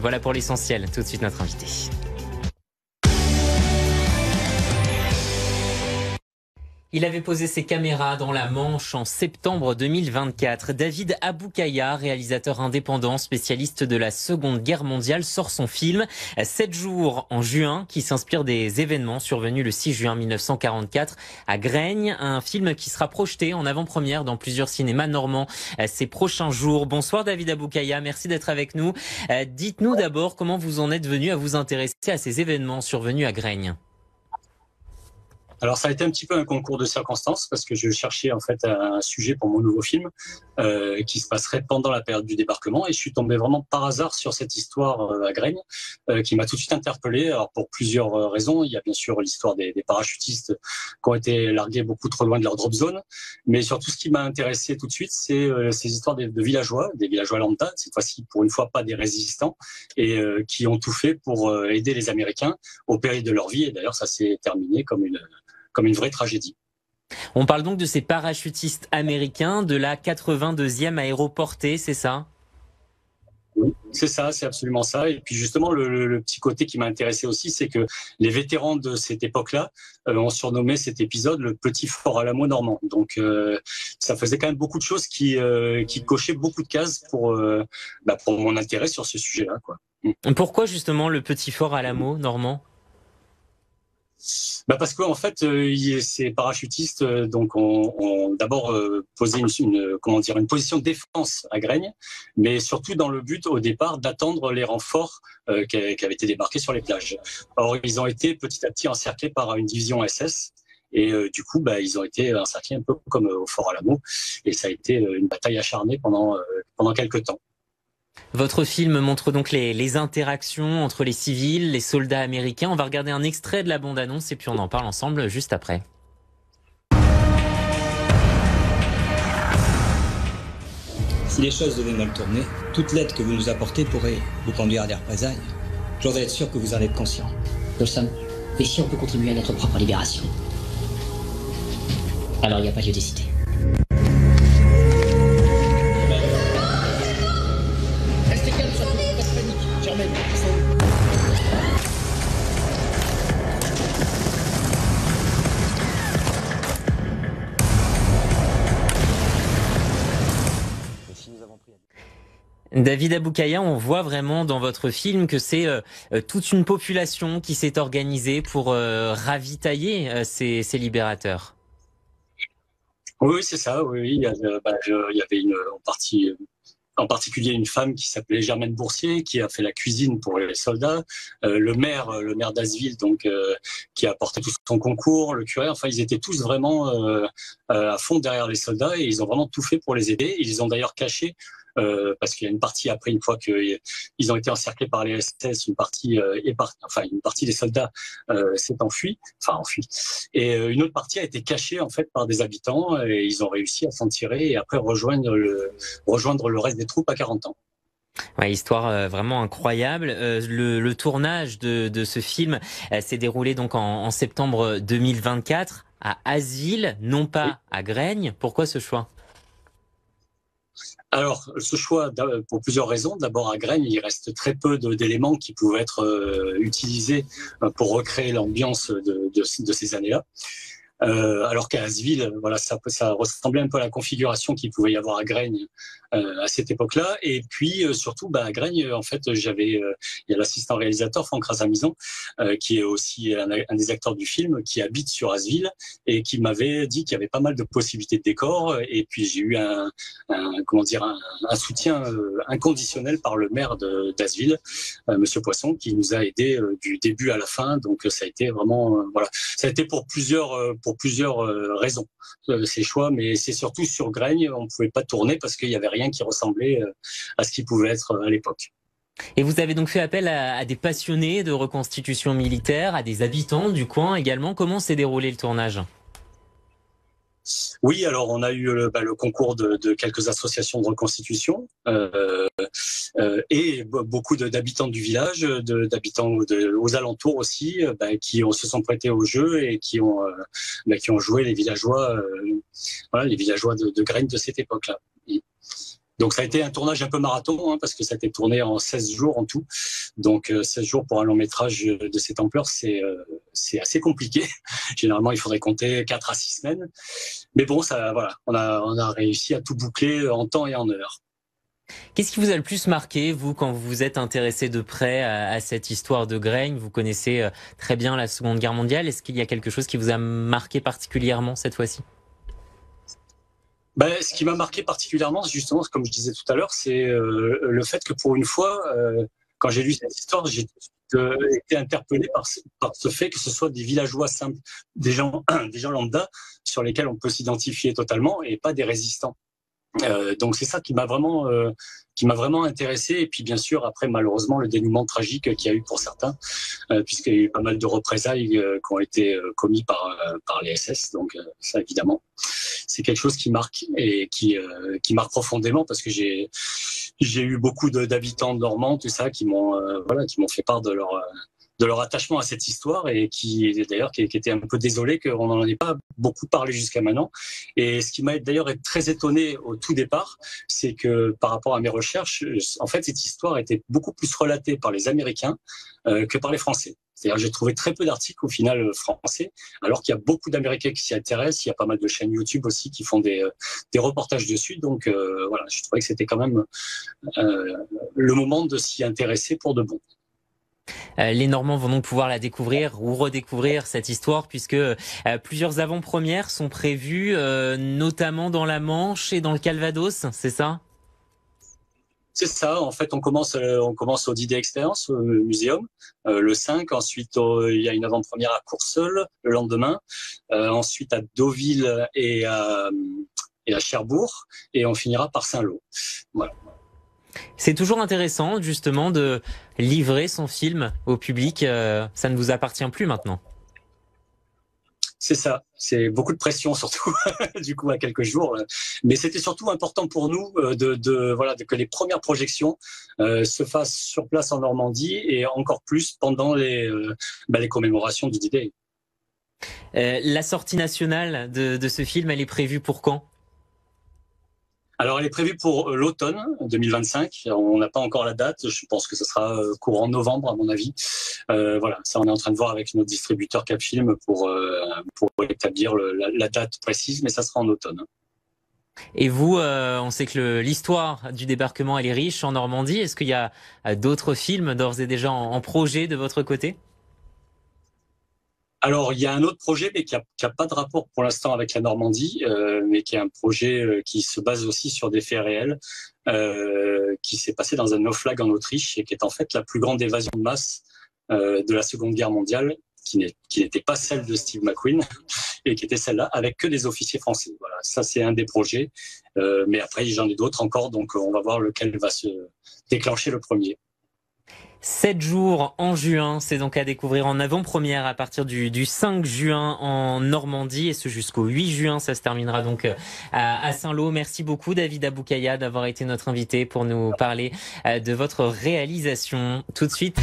Voilà pour l'essentiel. Tout de suite notre invité. Il avait posé ses caméras dans la Manche en septembre 2024. David Aboukaya, réalisateur indépendant, spécialiste de la Seconde Guerre mondiale, sort son film 7 jours en juin, qui s'inspire des événements survenus le 6 juin 1944 à Graignes. Un film qui sera projeté en avant-première dans plusieurs cinémas normands ces prochains jours. Bonsoir David Aboukaya, merci d'être avec nous. Dites-nous d'abord comment vous en êtes venu à vous intéresser à ces événements survenus à Graignes. Alors ça a été un petit peu un concours de circonstances parce que je cherchais en fait un sujet pour mon nouveau film qui se passerait pendant la période du débarquement et je suis tombé vraiment par hasard sur cette histoire à Graignes qui m'a tout de suite interpellé. Alors pour plusieurs raisons, il y a bien sûr l'histoire des parachutistes qui ont été largués beaucoup trop loin de leur drop zone, mais surtout ce qui m'a intéressé tout de suite, c'est ces histoires de villageois, des villageois lambda, cette fois-ci pour une fois pas des résistants et qui ont tout fait pour aider les Américains au péril de leur vie et d'ailleurs ça s'est terminé comme une vraie tragédie. On parle donc de ces parachutistes américains de la 82e aéroportée, c'est ça ? Oui, c'est ça, c'est absolument ça. Et puis justement, le petit côté qui m'a intéressé aussi, c'est que les vétérans de cette époque-là ont surnommé cet épisode le Petit Fort Alamo normand. Donc ça faisait quand même beaucoup de choses qui cochaient beaucoup de cases pour mon intérêt sur ce sujet-là, quoi. Pourquoi justement le Petit Fort Alamo normand ? Parce que en fait, ces parachutistes donc ont d'abord posé une position de défense à Graignes, mais surtout dans le but au départ d'attendre les renforts qui avaient été débarqués sur les plages. Or, ils ont été petit à petit encerclés par une division SS. Et du coup, ils ont été encerclés un peu comme au Fort Alamo, et ça a été une bataille acharnée pendant quelques temps. Votre film montre donc les interactions entre les civils, les soldats américains. On va regarder un extrait de la bande-annonce et puis on en parle ensemble juste après. Si les choses devaient mal tourner, toute l'aide que vous nous apportez pourrait vous conduire à des représailles. Je voudrais être sûr que vous en êtes conscient. Nous le sommes. Mais si on peut contribuer à notre propre libération, alors il n'y a pas lieu d'hésiter. David Aboukaya, on voit vraiment dans votre film que c'est toute une population qui s'est organisée pour ravitailler ces libérateurs. Oui, c'est ça. Oui, il y avait en particulier une femme qui s'appelait Germaine Boursier, qui a fait la cuisine pour les soldats, le maire d'Asville, donc qui a apporté tout son concours, le curé. Enfin, ils étaient tous vraiment à fond derrière les soldats et ils ont vraiment tout fait pour les aider. Ils les ont d'ailleurs cachés. Parce qu'il y a une partie après, une fois qu'ils ont été encerclés par les SS, une partie des soldats s'est enfuie, et une autre partie a été cachée en fait par des habitants et ils ont réussi à s'en tirer et après rejoindre le reste des troupes à 40 ans. Ouais, histoire vraiment incroyable. Le tournage de ce film s'est déroulé donc en septembre 2024 à Asville, non pas à Graignes. Pourquoi ce choix ? Alors, ce choix, pour plusieurs raisons. D'abord, à Graignes, il reste très peu d'éléments qui pouvaient être utilisés pour recréer l'ambiance de ces années-là. Alors qu'à Asville, voilà, ça ressemblait un peu à la configuration qu'il pouvait y avoir à Graignes à cette époque-là. Et puis surtout, à Graignes, en fait, il y a l'assistant réalisateur Franck Razamizan, qui est aussi un des acteurs du film, qui habite sur Asville et qui m'avait dit qu'il y avait pas mal de possibilités de décor. Et puis j'ai eu un soutien inconditionnel par le maire d'Asville, Monsieur Poisson, qui nous a aidés du début à la fin. Donc ça a été vraiment ça a été pour plusieurs raisons ces choix, mais c'est surtout sur Graignes, on ne pouvait pas tourner parce qu'il n'y avait rien qui ressemblait à ce qui pouvait être à l'époque. Et vous avez donc fait appel à des passionnés de reconstitution militaire, à des habitants du coin également. Comment s'est déroulé le tournage ? Oui, alors on a eu le concours de quelques associations de reconstitution et beaucoup d'habitants du village, d'habitants aux alentours aussi, qui se sont prêtés au jeu et qui ont joué les villageois de Graignes de cette époque-là. Donc ça a été un tournage un peu marathon, parce que ça a été tourné en 16 jours en tout. Donc 16 jours pour un long métrage de cette ampleur, c'est assez compliqué. Généralement, il faudrait compter 4 à 6 semaines. Mais bon, ça, voilà, on a réussi à tout boucler en temps et en heure. Qu'est-ce qui vous a le plus marqué, vous, quand vous vous êtes intéressé de près à cette histoire de Graigne? Vous connaissez très bien la Seconde Guerre mondiale. Est-ce qu'il y a quelque chose qui vous a marqué particulièrement cette fois-ci? Ce qui m'a marqué particulièrement, justement, comme je disais tout à l'heure, c'est le fait que pour une fois, quand j'ai lu cette histoire, j'ai été interpellé par ce fait que ce soit des villageois simples, des gens lambda, sur lesquels on peut s'identifier totalement, et pas des résistants. Donc c'est ça qui m'a vraiment intéressé. Et puis bien sûr, après, malheureusement, le dénouement tragique qu'il y a eu pour certains, puisqu'il y a eu pas mal de représailles qui ont été commis par les SS. Donc ça, évidemment, c'est quelque chose qui marque et qui marque profondément, parce que j'ai eu beaucoup d'habitants normands, tout ça, qui m'ont fait part de leur attachement à cette histoire, et qui étaient un peu désolés qu'on n'en ait pas beaucoup parlé jusqu'à maintenant. Et ce qui m'a d'ailleurs très étonné au tout départ, c'est que par rapport à mes recherches, en fait, cette histoire était beaucoup plus relatée par les Américains que par les Français. C'est-à-dire, j'ai trouvé très peu d'articles au final français, alors qu'il y a beaucoup d'Américains qui s'y intéressent. Il y a pas mal de chaînes YouTube aussi qui font des reportages dessus. Donc voilà, je trouvais que c'était quand même le moment de s'y intéresser pour de bon. Les Normands vont donc pouvoir la découvrir ou redécouvrir cette histoire, puisque plusieurs avant-premières sont prévues, notamment dans la Manche et dans le Calvados, c'est ça? C'est ça. En fait, on commence au D-Day Experience, au muséum, le 5. Ensuite, il y a une avant-première à Courseulles le lendemain. Ensuite, à Deauville et à Cherbourg. Et on finira par Saint-Lô. Voilà. C'est toujours intéressant, justement, de livrer son film au public. Ça ne vous appartient plus maintenant. C'est ça. C'est beaucoup de pression, surtout, du coup, à quelques jours. Mais c'était surtout important pour nous que les premières projections se fassent sur place en Normandie, et encore plus pendant les commémorations du D-Day. La sortie nationale de ce film, elle est prévue pour quand ? Alors, elle est prévue pour l'automne 2025. On n'a pas encore la date. Je pense que ce sera courant novembre, à mon avis. Voilà, ça, on est en train de voir avec notre distributeur Capfilm pour établir la date précise, mais ça sera en automne. Et vous, on sait que l'histoire du débarquement, elle est riche en Normandie. Est-ce qu'il y a d'autres films d'ores et déjà en projet de votre côté ? Alors, il y a un autre projet, mais qui a pas de rapport pour l'instant avec la Normandie, mais qui est un projet qui se base aussi sur des faits réels, qui s'est passé dans un nauflag en Autriche, et qui est en fait la plus grande évasion de masse de la Seconde Guerre mondiale, qui n'était pas celle de Steve McQueen, et qui était celle-là avec que des officiers français. Voilà, ça c'est un des projets, mais après j'en ai d'autres encore, donc on va voir lequel va se déclencher le premier. 7 jours en juin, c'est donc à découvrir en avant-première à partir du 5 juin en Normandie, et ce jusqu'au 8 juin. Ça se terminera donc à Saint-Lô. Merci beaucoup David Aboukaya d'avoir été notre invité pour nous parler de votre réalisation. Tout de suite.